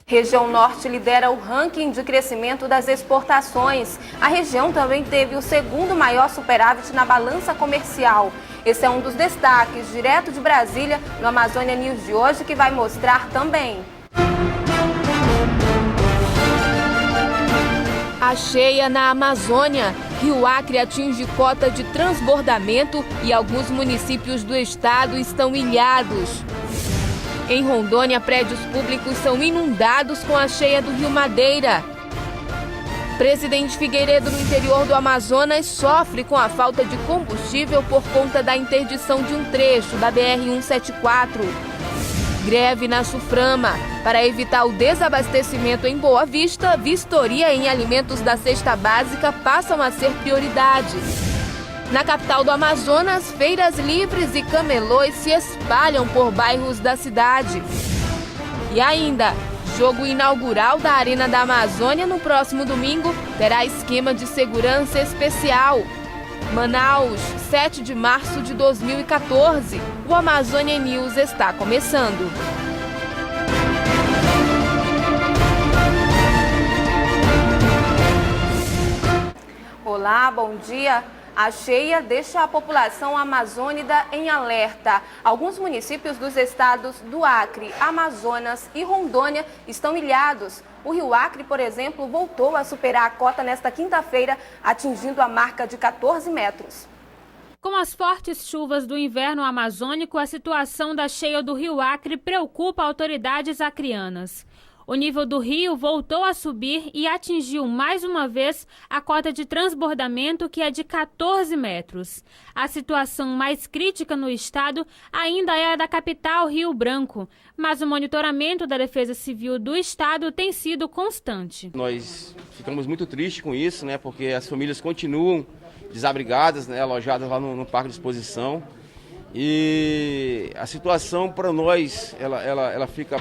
Região Norte lidera o ranking de crescimento das exportações. A região também teve o segundo maior superávit na balança comercial. Esse é um dos destaques, direto de Brasília, no Amazônia News de hoje, que vai mostrar também. A cheia na Amazônia. Rio Acre atinge cota de transbordamento e alguns municípios do estado estão ilhados. Em Rondônia, prédios públicos são inundados com a cheia do Rio Madeira. Presidente Figueiredo, no interior do Amazonas, sofre com a falta de combustível por conta da interdição de um trecho da BR-174. Greve na Suframa. Para evitar o desabastecimento em Boa Vista, vistoria em alimentos da cesta básica passam a ser prioridade. Na capital do Amazonas, feiras livres e camelôs se espalham por bairros da cidade. E ainda, jogo inaugural da Arena da Amazônia no próximo domingo terá esquema de segurança especial. Manaus, 7 de março de 2014. O Amazônia News está começando. Olá, bom dia. A cheia deixa a população amazônica em alerta. Alguns municípios dos estados do Acre, Amazonas e Rondônia estão ilhados. O Rio Acre, por exemplo, voltou a superar a cota nesta quinta-feira, atingindo a marca de 14 metros. Com as fortes chuvas do inverno amazônico, a situação da cheia do Rio Acre preocupa autoridades acreanas. O nível do rio voltou a subir e atingiu mais uma vez a cota de transbordamento, que é de 14 metros. A situação mais crítica no estado ainda é a da capital, Rio Branco, mas o monitoramento da Defesa Civil do estado tem sido constante. Nós ficamos muito tristes com isso, né, porque as famílias continuam desabrigadas, né, alojadas lá no parque de exposição. E a situação para nós, ela fica...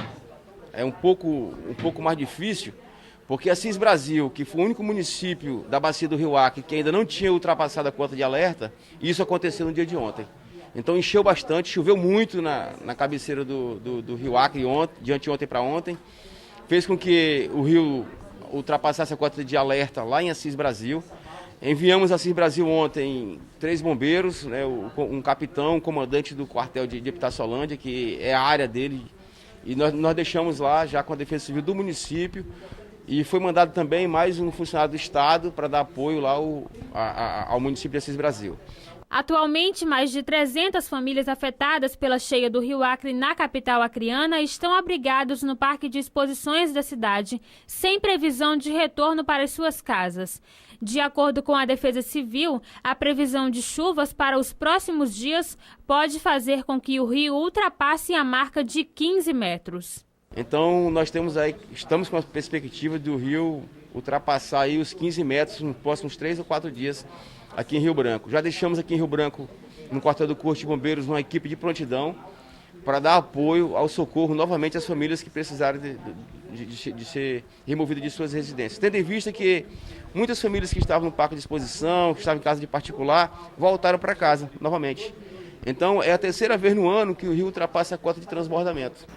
É um pouco mais difícil, porque Assis Brasil, que foi o único município da bacia do Rio Acre que ainda não tinha ultrapassado a cota de alerta, isso aconteceu no dia de ontem. Então encheu bastante, choveu muito na cabeceira do Rio Acre de anteontem para ontem, fez com que o rio ultrapassasse a cota de alerta lá em Assis Brasil. Enviamos a Assis Brasil ontem 3 bombeiros, né, um capitão, um comandante do quartel de Epitaçolândia, que é a área dele. E nós deixamos lá já com a Defesa Civil do município, e foi mandado também mais um funcionário do estado para dar apoio lá ao município de Assis Brasil. Atualmente, mais de 300 famílias afetadas pela cheia do Rio Acre na capital acreana estão abrigados no parque de exposições da cidade, sem previsão de retorno para as suas casas. De acordo com a Defesa Civil, a previsão de chuvas para os próximos dias pode fazer com que o rio ultrapasse a marca de 15 metros. Então, estamos com a perspectiva do rio ultrapassar aí os 15 metros nos próximos 3 ou 4 dias aqui em Rio Branco. Já deixamos aqui em Rio Branco, no quartel do Corpo de Bombeiros, uma equipe de prontidão para dar apoio ao socorro novamente às famílias que precisarem de ser removidas de suas residências. Tendo em vista que muitas famílias que estavam no parque de exposição, que estavam em casa de particular, voltaram para casa novamente. Então é a terceira vez no ano que o rio ultrapassa a cota de transbordamento.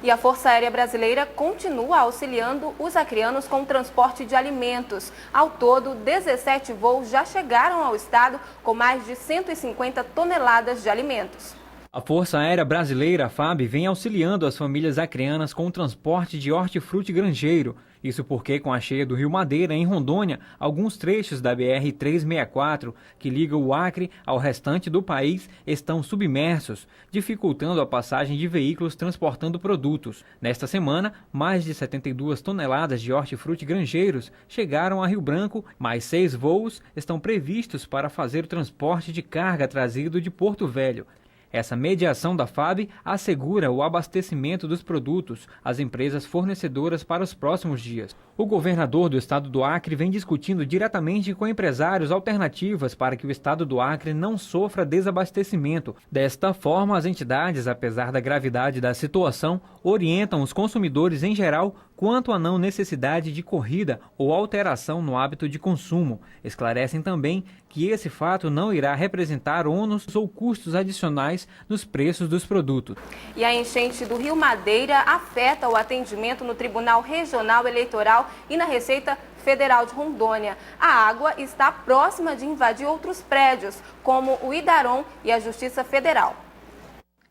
E a Força Aérea Brasileira continua auxiliando os acreanos com o transporte de alimentos. Ao todo, 17 voos já chegaram ao estado com mais de 150 toneladas de alimentos. A Força Aérea Brasileira, a FAB, vem auxiliando as famílias acreanas com o transporte de hortifruti granjeiro. Isso porque, com a cheia do Rio Madeira, em Rondônia, alguns trechos da BR-364, que liga o Acre ao restante do país, estão submersos, dificultando a passagem de veículos transportando produtos. Nesta semana, mais de 72 toneladas de hortifruti granjeiros chegaram a Rio Branco, mais 6 voos estão previstos para fazer o transporte de carga trazido de Porto Velho. Essa mediação da FAB assegura o abastecimento dos produtos às empresas fornecedoras para os próximos dias. O governador do estado do Acre vem discutindo diretamente com empresários alternativas para que o estado do Acre não sofra desabastecimento. Desta forma, as entidades, apesar da gravidade da situação, orientam os consumidores em geral quanto à não necessidade de corrida ou alteração no hábito de consumo. Esclarecem também que esse fato não irá representar ônus ou custos adicionais nos preços dos produtos. E a enchente do Rio Madeira afeta o atendimento no Tribunal Regional Eleitoral e na Receita Federal de Rondônia. A água está próxima de invadir outros prédios, como o Idaron e a Justiça Federal.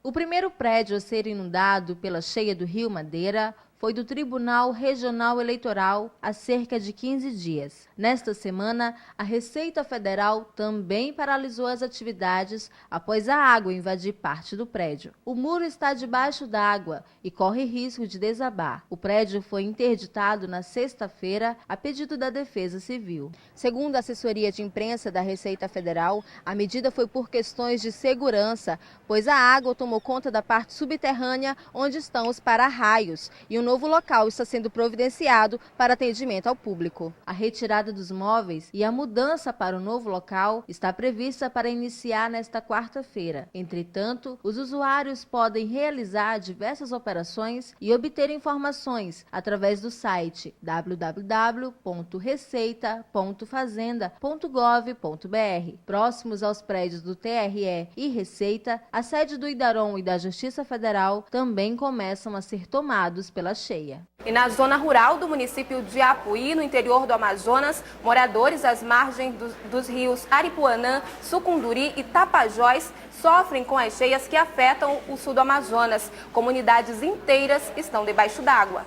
O primeiro prédio a ser inundado pela cheia do Rio Madeira foi do Tribunal Regional Eleitoral há cerca de 15 dias. Nesta semana, a Receita Federal também paralisou as atividades após a água invadir parte do prédio. O muro está debaixo d'água e corre risco de desabar. O prédio foi interditado na sexta-feira a pedido da Defesa Civil. Segundo a assessoria de imprensa da Receita Federal, a medida foi por questões de segurança, pois a água tomou conta da parte subterrânea onde estão os para-raios e um novo local está sendo providenciado para atendimento ao público. A retirada dos móveis e a mudança para o novo local está prevista para iniciar nesta quarta-feira. Entretanto, os usuários podem realizar diversas operações e obter informações através do site www.receita.fazenda.gov.br. Próximos aos prédios do TRE e Receita, a sede do Idaron e da Justiça Federal também começam a ser tomados pela cheia. E na zona rural do município de Apuí, no interior do Amazonas, moradores às margens dos rios Aripuanã, Sucunduri e Tapajós sofrem com as cheias que afetam o sul do Amazonas. Comunidades inteiras estão debaixo d'água.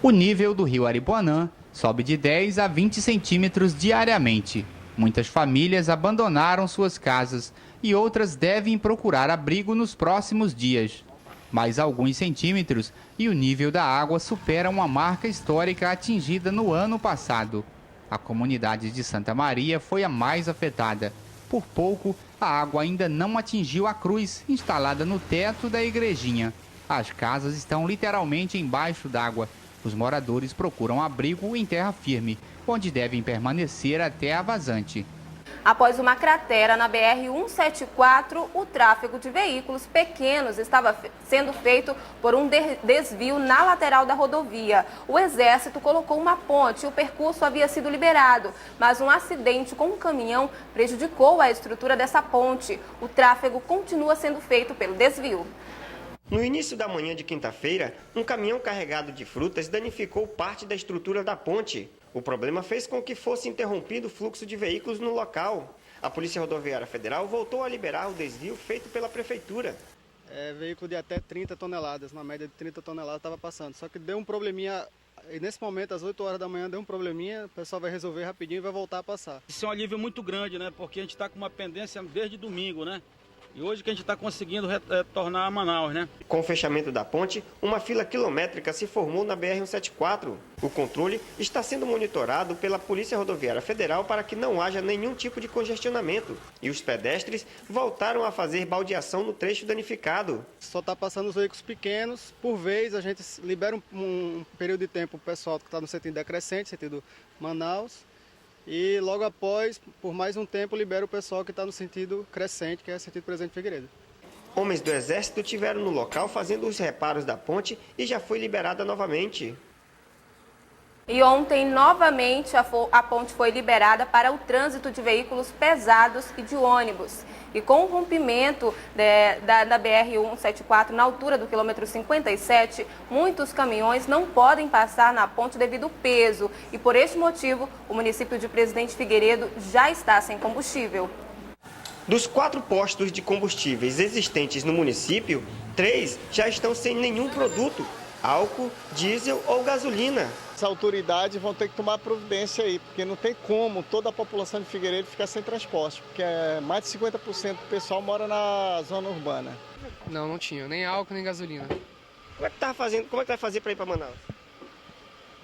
O nível do rio Aripuanã sobe de 10 a 20 centímetros diariamente. Muitas famílias abandonaram suas casas e outras devem procurar abrigo nos próximos dias. Mais alguns centímetros e o nível da água supera uma marca histórica atingida no ano passado. A comunidade de Santa Maria foi a mais afetada. Por pouco, a água ainda não atingiu a cruz instalada no teto da igrejinha. As casas estão literalmente embaixo d'água. Os moradores procuram abrigo em terra firme, onde devem permanecer até a vazante. Após uma cratera na BR-174, o tráfego de veículos pequenos estava sendo feito por um desvio na lateral da rodovia. O Exército colocou uma ponte e o percurso havia sido liberado, mas um acidente com um caminhão prejudicou a estrutura dessa ponte. O tráfego continua sendo feito pelo desvio. No início da manhã de quinta-feira, um caminhão carregado de frutas danificou parte da estrutura da ponte. O problema fez com que fosse interrompido o fluxo de veículos no local. A Polícia Rodoviária Federal voltou a liberar o desvio feito pela Prefeitura. Veículo de até 30 toneladas, na média de 30 toneladas estava passando. Só que deu um probleminha, e nesse momento, às 8 horas da manhã, deu um probleminha, o pessoal vai resolver rapidinho e vai voltar a passar. Isso é um alívio muito grande, né? Porque a gente está com uma pendência desde domingo, né? E hoje que a gente está conseguindo retornar a Manaus, né? Com o fechamento da ponte, uma fila quilométrica se formou na BR-174. O controle está sendo monitorado pela Polícia Rodoviária Federal para que não haja nenhum tipo de congestionamento. E os pedestres voltaram a fazer baldeação no trecho danificado. Só está passando os veículos pequenos. Por vez, a gente libera um período de tempo o pessoal que está no sentido decrescente, sentido Manaus. E logo após, por mais um tempo, libera o pessoal que está no sentido crescente, que é o sentido Presidente Figueiredo. Homens do Exército estiveram no local fazendo os reparos da ponte e já foi liberada novamente. E ontem, novamente, a ponte foi liberada para o trânsito de veículos pesados e de ônibus. E com o rompimento da BR-174 na altura do quilômetro 57, muitos caminhões não podem passar na ponte devido ao peso. E por este motivo, o município de Presidente Figueiredo já está sem combustível. Dos 4 postos de combustíveis existentes no município, 3 já estão sem nenhum produto: álcool, diesel ou gasolina. As autoridades vão ter que tomar providência aí, porque não tem como toda a população de Figueiredo ficar sem transporte, porque mais de 50% do pessoal mora na zona urbana. Não tinha, nem álcool, nem gasolina. Como é que vai fazer para ir para Manaus?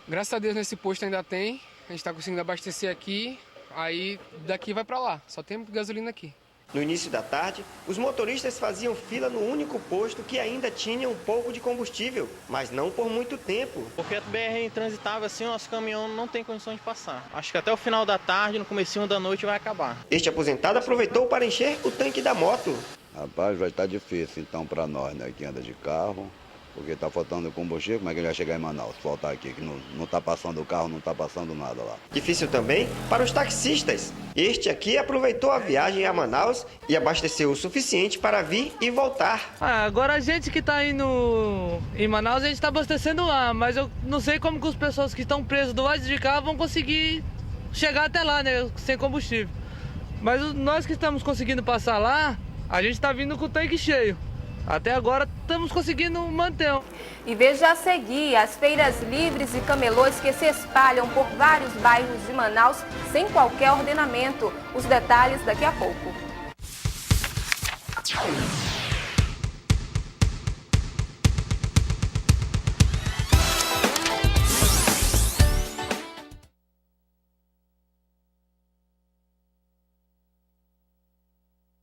Graças a Deus nesse posto ainda tem, a gente está conseguindo abastecer aqui, aí daqui vai para lá, só tem gasolina aqui. No início da tarde, os motoristas faziam fila no único posto que ainda tinha um pouco de combustível, mas não por muito tempo. Porque a BR é intransitável assim, o nosso caminhão não tem condições de passar. Acho que até o final da tarde, no comecinho da noite vai acabar. Este aposentado aproveitou para encher o tanque da moto. Rapaz, vai estar difícil então para nós, né, que anda de carro. Porque está faltando combustível, como é que ele vai chegar em Manaus? Faltar aqui, que não está passando o carro, não está passando nada lá. Difícil também para os taxistas. Este aqui aproveitou a viagem a Manaus e abasteceu o suficiente para vir e voltar. Agora a gente que está indo em Manaus, a gente está abastecendo lá, mas eu não sei como que as pessoas que estão presas do lado de cá vão conseguir chegar até lá, né, sem combustível. Mas nós que estamos conseguindo passar lá, a gente está vindo com o tanque cheio. Até agora estamos conseguindo manter. E veja a seguir as feiras livres e camelôs que se espalham por vários bairros de Manaus sem qualquer ordenamento. Os detalhes daqui a pouco.